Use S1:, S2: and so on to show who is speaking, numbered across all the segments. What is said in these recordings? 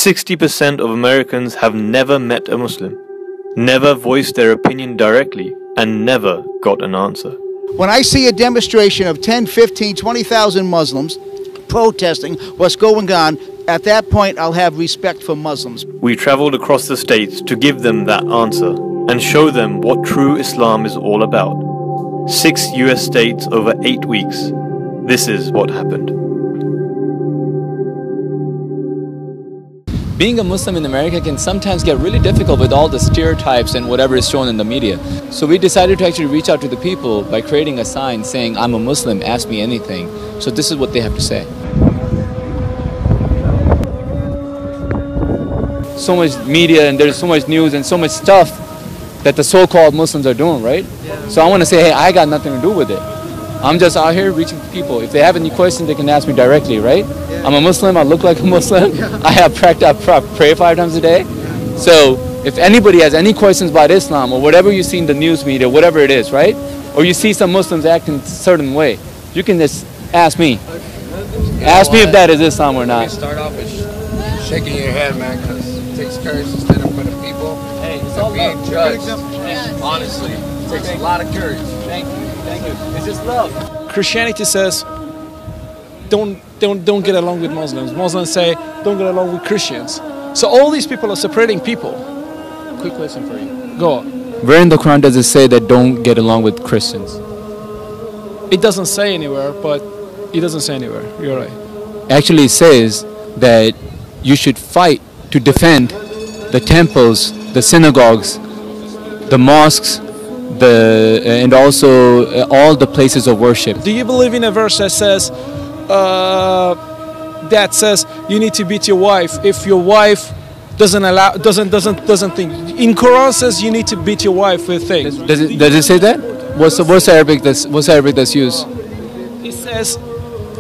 S1: 60% of Americans have never met a Muslim, never voiced their opinion directly, and never got an answer.
S2: When I see a demonstration of 10, 15, 20,000 Muslims protesting what's going on, at that point I'll have respect for Muslims.
S1: We traveled across the states to give them that answer and show them what true Islam is all about. 6 US states over 8 weeks. This is what happened.
S3: Being a Muslim in America can sometimes get really difficult with all the stereotypes and whatever is shown in the media. So we decided to actually reach out to the people by creating a sign saying, "I'm a Muslim, ask me anything." So this is what they have to say. So much media and there's so much news and so much stuff that the so-called Muslims are doing, right? So I want to say, hey, I got nothing to do with it. I'm just out here reaching to people. If they have any questions, they can ask me directly, right? Yeah. I'm a Muslim, I look like a Muslim. Yeah. I pray 5 times a day. So if anybody has any questions about Islam or whatever you see in the news media, whatever it is, right? Or you see some Muslims acting a certain way, you can just ask me. Ask me if that is Islam or not.
S4: You start off with shaking your head, man, because it takes courage to stand up for the people.
S3: Hey, it's
S4: all being judged.
S3: Yes.
S4: Honestly, it takes a lot of courage.
S3: Thank you. Thank you. It's just love.
S5: Christianity says, don't get along with Muslims. Muslims say, don't get along with Christians. So all these people are separating people.
S3: Quick question for you.
S5: Go on.
S3: Where in the Quran does it say that don't get along with Christians?
S5: It doesn't say anywhere, but it doesn't say anywhere. You're right.
S3: Actually, it says that you should fight to defend the temples, the synagogues, the mosques, and also all the places of worship.
S5: Do you believe in a verse that says you need to beat your wife if your wife doesn't think? In Quran says you need to beat your wife with things.
S3: Does it say that? What's Arabic that's used?
S5: It says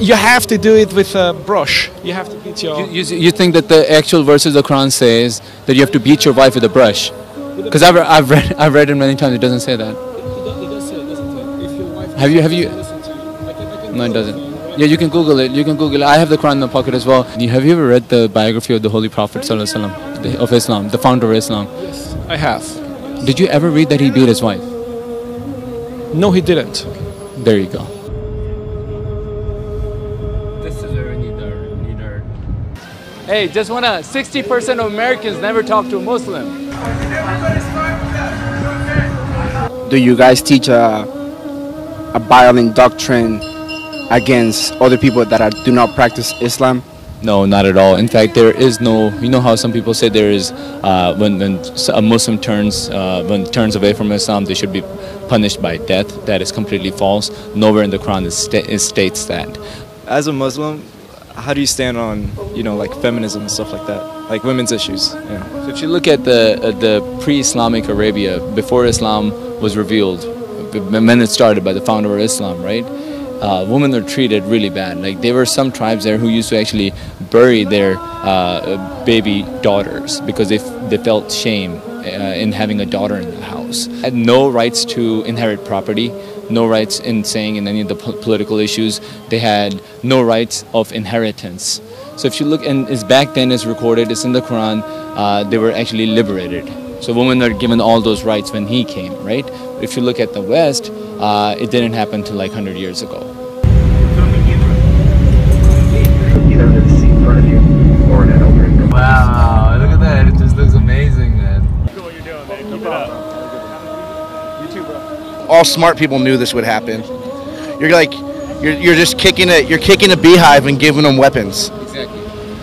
S5: you have to do it with a brush. You have to beat your.
S3: You think that the actual verses of the Quran says that you have to beat your wife with a brush? Because I've read it many times. It doesn't say that.
S5: It does say it, doesn't it? If your wife
S3: have you? No, it doesn't. Yeah, you can Google it. I have the Quran in the pocket as well. Have you ever read the biography of the Holy Prophet ﷺ, of Islam, the founder of Islam?
S5: Yes, I have.
S3: Did you ever read that he beat his wife?
S5: No, he didn't.
S3: There you go. Hey, just wanna, 60% of Americans never talk to a Muslim.
S6: Do you guys teach a violent doctrine against other people that do not practice Islam?
S3: No, not at all. In fact, there is no, you know how some people say there is, when a Muslim turns away from Islam, they should be punished by death. That is completely false. Nowhere in the Quran it states that.
S7: As a Muslim, how do you stand on, like feminism and stuff like that, like women's issues? Yeah.
S3: So if you look at the pre-Islamic Arabia, before Islam was revealed, when it started by the founder of Islam, right? Women were treated really bad. Like there were some tribes there who used to actually bury their baby daughters because they felt shame in having a daughter in the house. Had no rights to inherit property, no rights in saying in any of the political issues. They had no rights of inheritance. So if you look, and it's back then, it's recorded, it's in the Quran, they were actually liberated. So women are given all those rights when he came, right? If you look at the West, it didn't happen till like 100 years ago. Wow, look at that, it just looks amazing, man.
S5: Look at what you're doing, man. Keep it up. You too, bro.
S8: All smart people knew this would happen. You're just kicking a beehive and giving them weapons.
S3: Exactly.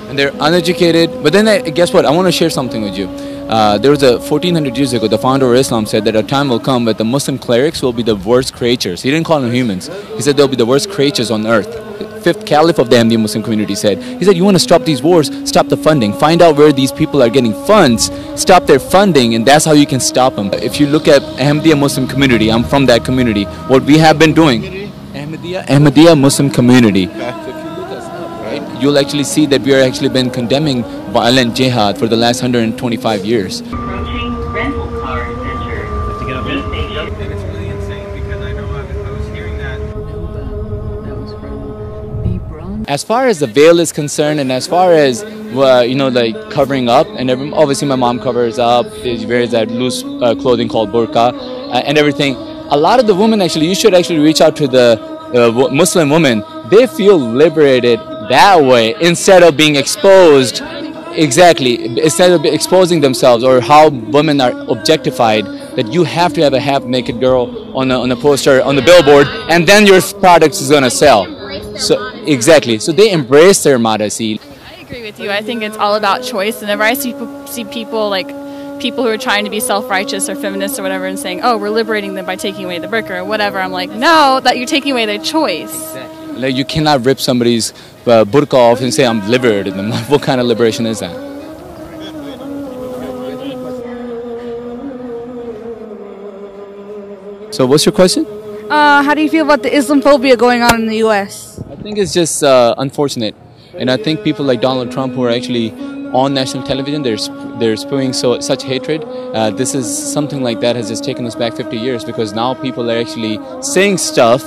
S3: And they're uneducated. But then guess what? I want to share something with you. There was 1400 years ago, the founder of Islam said that a time will come when the Muslim clerics will be the worst creatures. He didn't call them humans. He said they'll be the worst creatures on earth. Fifth caliph of the Ahmadiyya Muslim Community said, he said, you want to stop these wars, stop the funding, find out where these people are getting funds, stop their funding, and that's how you can stop them. If you look at Ahmadiyya Muslim Community, I'm from that community, what we have been doing, Ahmadiyya Muslim Community. So if you look us up, right, you'll actually see that we are actually been condemning violent jihad for the last 125 years.
S9: Approaching rental car center.
S1: To get up there. And it's really insane because I know I was hearing that.
S9: That was from the Bronze
S3: As far as the veil is concerned, and as far as you know, like covering up, and obviously my mom covers up, she wears that loose clothing called burqa and everything. A lot of the women actually, you should actually reach out to the Muslim women. They feel liberated that way instead of being exposed. Exactly, instead of exposing themselves or how women are objectified, that you have to have a half-naked girl on a poster, on the billboard, and then your product is going to sell. So exactly, so they embrace their modesty.
S10: I agree with you. I think it's all about choice. Whenever I see people like people who are trying to be self-righteous or feminists or whatever and saying, oh, we're liberating them by taking away the burqa or whatever, I'm like, no, that you're taking away their choice.
S3: Exactly. Like, you cannot rip somebody's burqa off and say, I'm liberated them. What kind of liberation is that? So what's your question?
S11: How do you feel about the Islamophobia going on in the U.S.?
S3: I think it's just unfortunate. And I think people like Donald Trump, who are actually on national television, they're spewing such hatred. This is something like that has just taken us back 50 years, because now people are actually saying stuff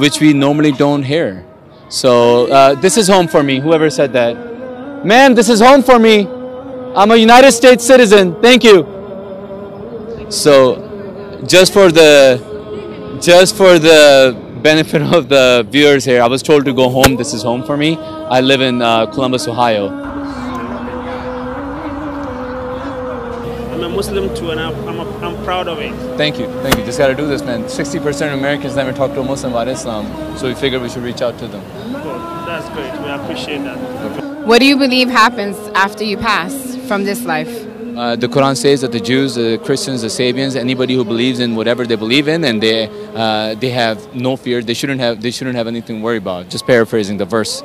S3: which we normally don't hear. So this is home for me, whoever said that. Man, this is home for me. I'm a United States citizen. Thank you. So just for the benefit of the viewers here, I was told to go home. This is home for me. I live in Columbus, Ohio.
S12: I'm a Muslim too, and I'm proud of it.
S3: Thank you. Thank you. Just got to do this, man. 60% of Americans never talk to a Muslim about Islam, so we figured we should reach out to them.
S12: Cool. That's great. We appreciate that.
S13: What do you believe happens after you pass from this life?
S3: The Quran says that the Jews, the Christians, the Sabians, anybody who believes in whatever they believe in, and they have no fear, they shouldn't have anything to worry about. Just paraphrasing the verse.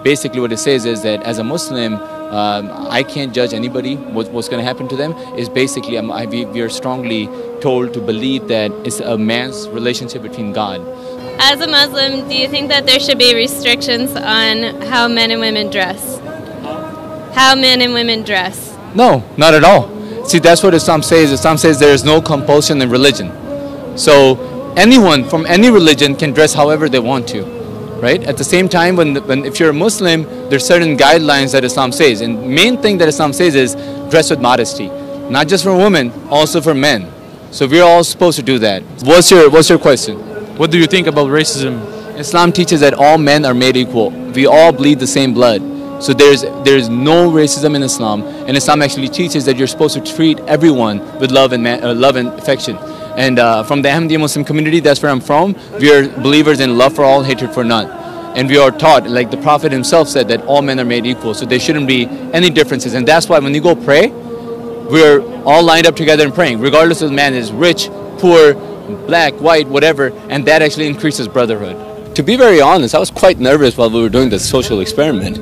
S3: Basically what it says is that as a Muslim, I can't judge anybody what's going to happen to them. Is basically we are strongly told to believe that it's a man's relationship between God.
S14: As a Muslim, do you think that there should be restrictions on how men and women dress? How men and women dress?
S3: No, not at all. See, that's what Islam says. Islam says there is no compulsion in religion. So anyone from any religion can dress however they want to, right? At the same time, if you're a Muslim, there's certain guidelines that Islam says. And main thing that Islam says is dress with modesty. Not just for women, also for men. So we're all supposed to do that. What's your question?
S15: What do you think about racism?
S3: Islam teaches that all men are made equal. We all bleed the same blood. So there's no racism in Islam, and Islam actually teaches that you're supposed to treat everyone with love and affection. And from the Ahmadiyya Muslim community, that's where I'm from, we are believers in love for all, hatred for none. And we are taught, like the Prophet himself said, that all men are made equal, so there shouldn't be any differences. And that's why when you go pray, we're all lined up together and praying, regardless of the man is rich, poor, black, white, whatever, and that actually increases brotherhood. To be very honest, I was quite nervous while we were doing this social experiment.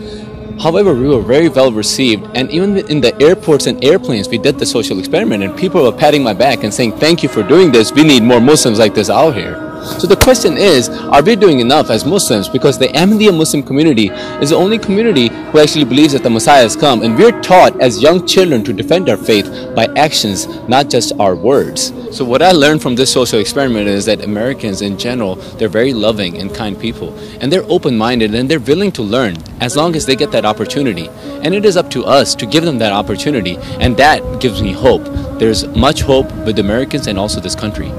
S3: However, we were very well received, and even in the airports and airplanes, we did the social experiment, and people were patting my back and saying, thank you for doing this, we need more Muslims like this out here. So the question is, are we doing enough as Muslims? Because the Ahmadiyya Muslim community is the only community who actually believes that the Messiah has come, and we're taught as young children to defend our faith by actions, not just our words. So what I learned from this social experiment is that Americans in general, they're very loving and kind people, and they're open-minded and they're willing to learn as long as they get that opportunity. And it is up to us to give them that opportunity, and that gives me hope. There's much hope with Americans and also this country.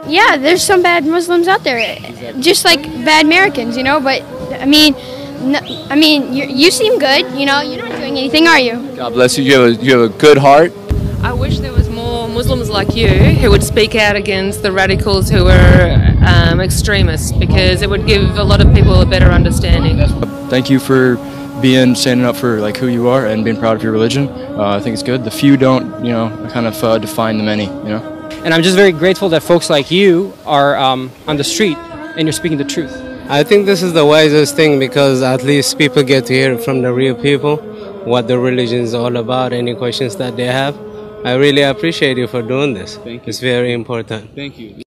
S16: Yeah, there's some bad Muslims out there, just like bad Americans, you know. But I mean, you seem good, you know. You're not doing anything, are you?
S3: God bless you. You have a good heart.
S17: I wish there was more Muslims like you who would speak out against the radicals who are extremists, because it would give a lot of people a better understanding.
S15: Thank you for standing up for like who you are and being proud of your religion. I think it's good. The few don't, you know, kind of define the many, you know.
S18: And I'm just very grateful that folks like you are on the street and you're speaking the truth.
S19: I think this is the wisest thing, because at least people get to hear from the real people what the religion is all about, any questions that they have. I really appreciate you for doing this.
S3: Thank you.
S19: It's very important.
S3: Thank you.